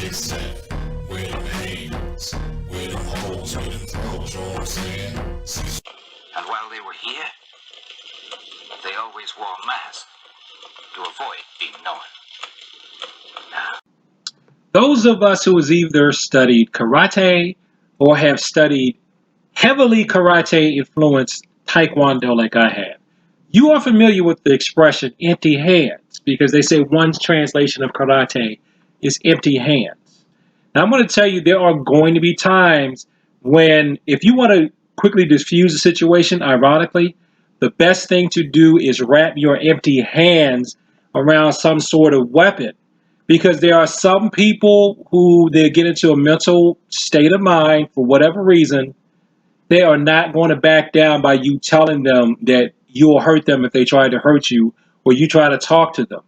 get set? Where them hands? Where them holes? Where them throws? You know what I'm saying? And while they were here, they always wore a mask to avoid being known. Those of us who has either studied karate or have studied heavily karate influenced taekwondo like I have, you are familiar with the expression empty hands because they say one translation of karate is empty hands. Now I'm going to tell you there are going to be times when if you want to quickly diffuse a situation, ironically, the best thing to do is wrap your empty hands around some sort of weapon because there are some people who they get into a mental state of mind for whatever reason. They are not going to back down by you telling them that you will hurt them if they try to hurt you or you try to talk to them.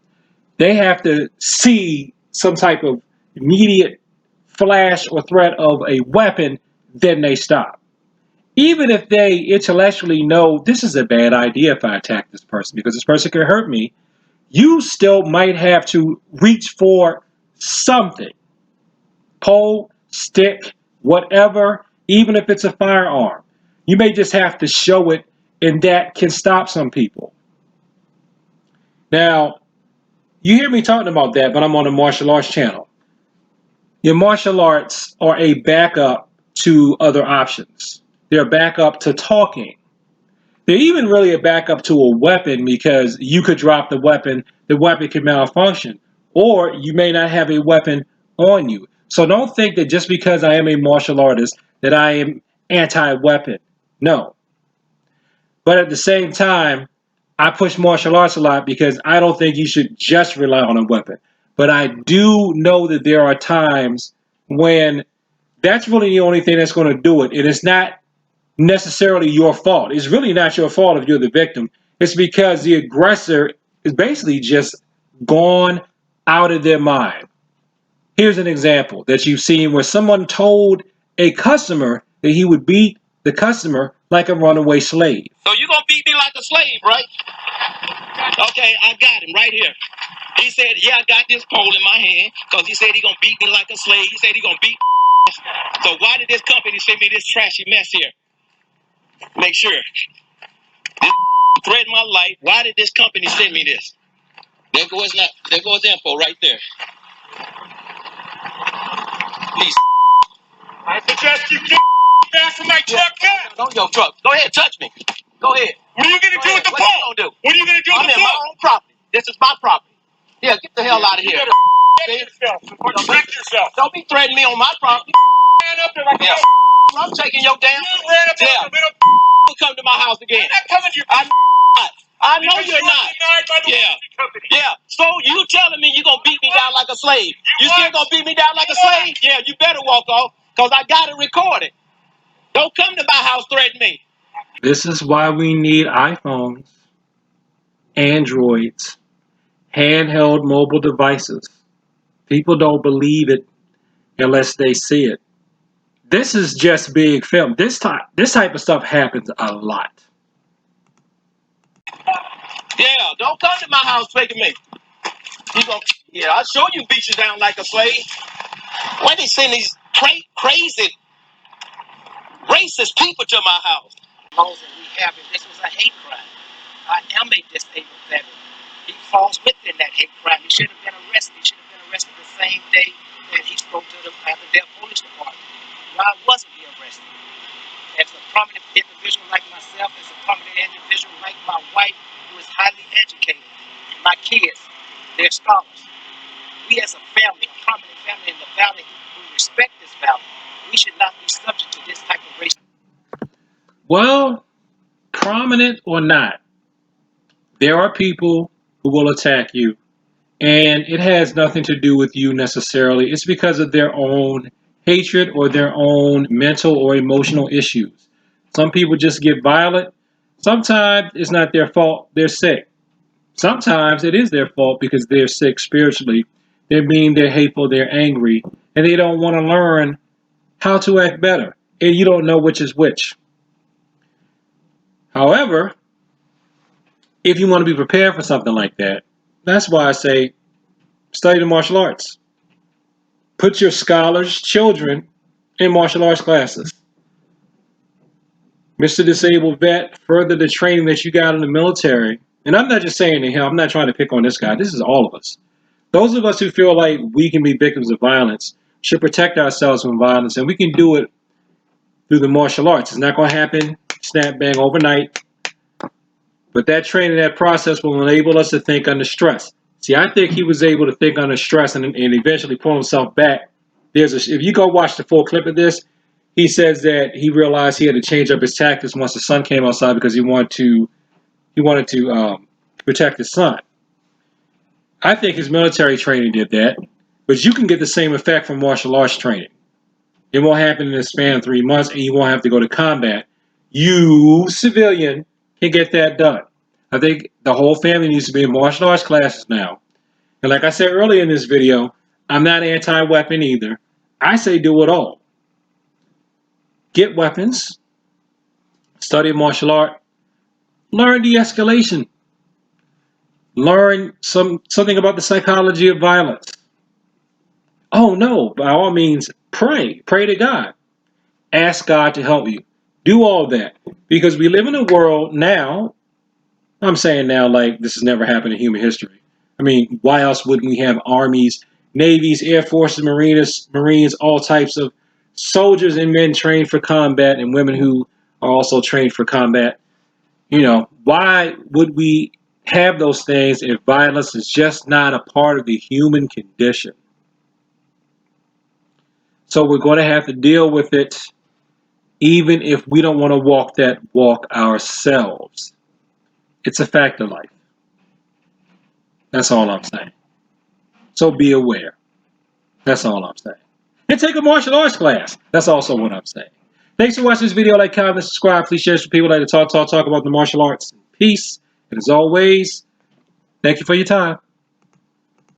They have to see some type of immediate flash or threat of a weapon, then they stop. Even if they intellectually know this is a bad idea if I attack this person because this person could hurt me, you still might have to reach for something. Pole, stick, whatever, even if it's a firearm. You may just have to show it, and that can stop some people. Now, you hear me talking about that, but I'm on a martial arts channel. Your martial arts are a backup to other options. They're a backup to talking. They're even really a backup to a weapon because you could drop the weapon could malfunction, or you may not have a weapon on you. So don't think that just because I am a martial artist that I am anti-weapon. No. But at the same time, I push martial arts a lot because I don't think you should just rely on a weapon. But I do know that there are times when that's really the only thing that's going to do it. And it's not necessarily your fault. It's really not your fault if you're the victim. It's because the aggressor is basically just gone out of their mind. Here's an example that you've seen where someone told a customer that he would beat the customer like a runaway slave. So you're going to beat me like a slave, right? Okay, I got him right here. He said, yeah, I got this pole in my hand because he said he's going to beat me like a slave. He said he's going to beat me. So why did this company send me this trashy mess here? Make sure. This threatened my life. Why did this company send me this? There goes info right there. Peace. I suggest you get back from my truck now. Don't your truck. Go ahead, touch me. Go ahead. What are you going to do with the What pole? you gonna do? What are you going to do I'm with the in my pole? own property. This is my property. Yeah, get the hell out of You here. better protect yourself. Protect yourself. Don't be threatening me on my property. Ran up there like a Yeah. little. I'm taking your damn. You ran up there like a little. You come to my house again. I'm not coming to your. I know Because you're not. denied by the Yeah. company. Yeah. So you telling me you're gonna beat me down like a slave? You still gonna beat me down like a slave? Yeah. You better walk off, cause I got it recorded. Don't come to my house threaten me. This is why we need iPhones, Androids, handheld mobile devices. People don't believe it unless they see it. This is just big film. This type of stuff happens a lot. Yeah. Don't come to my house threatening me. Yeah. I'll show you beat you down like a slave. Why they send these crazy, racist people to my house? Laws that we have, and this was a hate crime. I am a disabled veteran. He falls within that hate crime. He should have been arrested. He should have been arrested the same day that he spoke to the Avondale Police Department. Why wasn't he arrested? As a prominent individual like myself, as a prominent individual like my wife, who is highly educated, and my kids, they're scholars. We as a family, a prominent family in the valley, who respect this valley, we should not be subject to this type of racism. Well, prominent or not, there are people who will attack you. And it has nothing to do with you necessarily. It's because of their own hatred or their own mental or emotional issues. Some people just get violent. Sometimes it's not their fault. They're sick. Sometimes it is their fault because they're sick spiritually. They're mean, they're hateful, they're angry, and they don't want to learn how to act better. And you don't know which is which. However, if you want to be prepared for something like that, that's why I say study the martial arts. Put your scholars, children, in martial arts classes. Mr. Disabled Vet, further the training that you got in the military. And I'm not just saying to him, I'm not trying to pick on this guy. This is all of us. Those of us who feel like we can be victims of violence should protect ourselves from violence, and we can do it through the martial arts. It's not going to happen snap bang overnight, but that training, that process will enable us to think under stress. See, I think he was able to think under stress and eventually pull himself back. If you go watch the full clip of this, he says that he realized he had to change up his tactics once the sun came outside because he wanted to protect his son. I think his military training did that, but you can get the same effect from martial arts training. It won't happen in the span of 3 months, and you won't have to go to combat. You, civilian, can get that done. I think the whole family needs to be in martial arts classes now. And like I said earlier in this video, I'm not anti-weapon either. I say do it all. Get weapons, study martial art, learn de-escalation, learn something about the psychology of violence. Oh no, by all means, pray to God. Ask God to help you. Do all that. Because we live in a world now, I'm saying now like this has never happened in human history. I mean, why else wouldn't we have armies, navies, air forces, marines, all types of soldiers and men trained for combat and women who are also trained for combat? You know, why would we have those things if violence is just not a part of the human condition? So we're going to have to deal with it even if we don't want to walk that walk ourselves. It's a fact of life. That's all I'm saying. So be aware. That's all I'm saying. And take a martial arts class. That's also what I'm saying. Thanks for watching this video. Like, comment, subscribe. Please share it with people like to talk about the martial arts. Peace. And as always, thank you for your time.